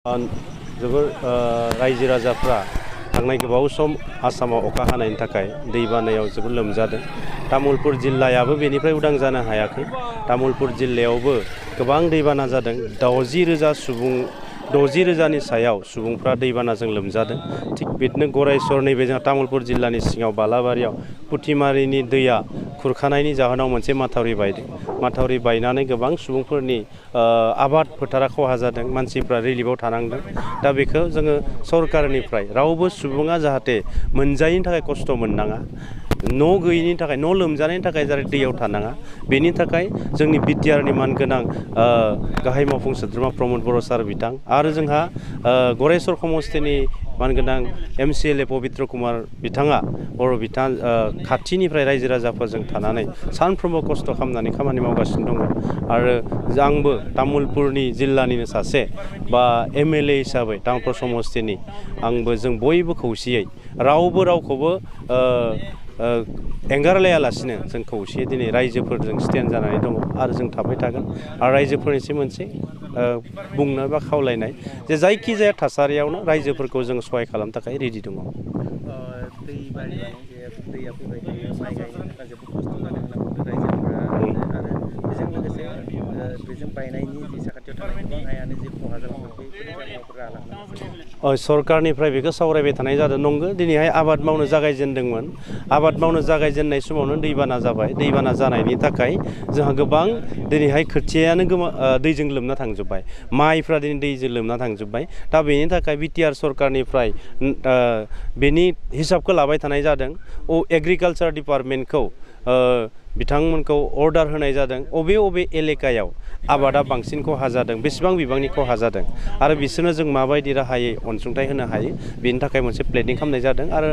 जोबोर रायजो राजाफ्रा थांनाय गोबाव सम आसामाव अखा हानायनि थाखाय दैबानायाव जोबोर लोमजादों। तामुलपुर जिल्लायाबो बेनिफ्राय उदां जानो हायाखै। तामुलपुर जिल्लायावबो गोबां दैबाना जादों। 60,000नि सायाव सुबुंफ्रा दैबानाजों लोमजादों। थिग बिदिनो गरायसर नैबे जोंहा तामुलपुर जिल्लानि सिङाव बालाबारियाव पुथिमारिनि दैया खुरखानायनि जाहोनाव मोनसे माथावरि बायदों। माथावरि बायनानै गोबां सुबुंफोरनि आबाद फोथारा खहा जादों। मानसिफ्रा रिलिफआव थानांदों। दा बेखौ जोङो सरकारनिफ्राय रावबो सुबुङा जाहाथे मोनजायैनि थाखाय खस्थ' मोननाङा, न' गैयैनि थाखाय, न' लोमजानायनि थाखाय जाहाथे दैयाव थानाङा, बेनि थाखाय जोंनि बिटिआरनि मानगोनां गाहाय मावफुं सोद्रोमा प्रमद बर' सार बिथां आरो जोंहा गरायसर समस्तिनि मानगोनां MCLA पबित्र कुमार बिथाङा खाथिनिफ्राय रायजो राजाफोरजों थानानै सानफ्रोमबो खस्थ' खालामनानै खामानि मावगासिनो दङ। आरो आंबो तामुलपुरनि जिल्लानिनो सासे MLA हिसाबै तामुलपुर समस्तिनि जों बयबो खौसेयै रावबो रावखौबो एंगारलायालासिनो जों खौसेयै दिनै रायजोफोरजों स्टेन्ड जानानै दङ आरो जों थाबाय थागोन। आरो रायजोफोरनिसिम मोनसे बुंनो बा खावलायनाय जे जायखिजाया थासारियावनो रायजोफोरखौ जों सहाय खालामनो थाखाय रेडि दङ। दै बारिनानै जे दैया फैबाय थायो, माइ गायनो थाखाय जोबोद खस्थ' जादों होनना बुंदों रायजोफोरा। आरो बेजों लोगोसे बेजों बायनायनि जि साखाथियाव थानाय गोबां हायानो जे खहा जालांबाय, बेफोरनि माबाफोर राहा लानांगौ। सरकारनिफ्राय बेखौ सावरायबाय थानाय जादों। नंगौ, दिनैहाय आबाद मावनो जागायजेनदोंमोन। आबाद मावनो जागायजेननाय समावनो दैबाना जाबाय। दैबाना जानायनि थाखाय जोंहा गोबां दिनैहाय खोथियायानो दैजों लोमना थांजोब्बाय। माइफ्रा दिनै दैजों लोमना थांजोब्बाय। दा बेनि थाखाय बिटिआर सरकारनिफ्राय बेनि हिसाबखौ लाबाय थानाय जादों। एग्रिकालसार डिपार्टमेन्टखौ बिथांमोनखौ अर्डार होनाय जादों अबे एलेकायाव आबादा बांसिन खहा जादों, बेसेबां बिबांनि खहा जादों आरो बिसोरनो जों माबायदि राहायै अनसुंथाइ होनो हायो, बेनि थाखाय मोनसे प्लेनिं खालामनाय जादों। आरो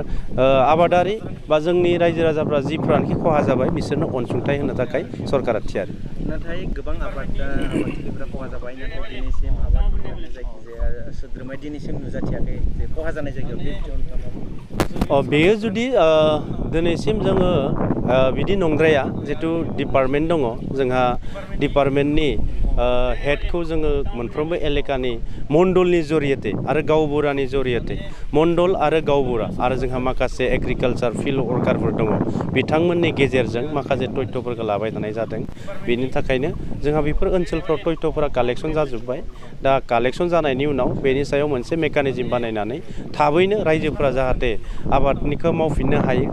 आबादारि बा जोंनि रायजो राजाफ्रा जिफ्रानोखि खहा जाबाय बिसोरनो अनसुंथाइ होनो थाखाय सरकारा थियारि। नाथाय गोबां आबादथिलिफोरा खहा जाबाय, नाथाय दिनैसिम आबाद फोथारनि जायखिजाया सोद्रोमाया दिनैसिम नुजाथियाखै जे खहा जानाय जायगायाव बे बिथिङाव नोंथाङा बेयो जुदि दिनैसिम जोङो बिदि नंद्राया। जिथु डिपार्टमेन्ट दङ, जोंहा डिपार्टमेन्टनि हेडखौ जोङो मोनफ्रोमबो एलेकानि मण्डलनि जरियते आरो गावबुरानि जरियते, मण्डल आरो गावबुरा आरो जोंहा माखासे एग्रिकालसार फिल्ड वर्कारफोर दङ, बिथांमोननि गेजेरजों माखासे तथ्यफोरखौ लाबाय थानाय जादों। बेनि थाखायनो जोंहा बेफोर ओनसोलफ्राव तथ्यफोरा कालेक्सन जाजोब्बाय। दा कालेक्सन जानायनि उनाव बेनि सायाव मोनसे मेकानिजम बानायनानै थाबैनो रायजोफोरा जाहाथे आबादनिखौ मावफिननो हायो।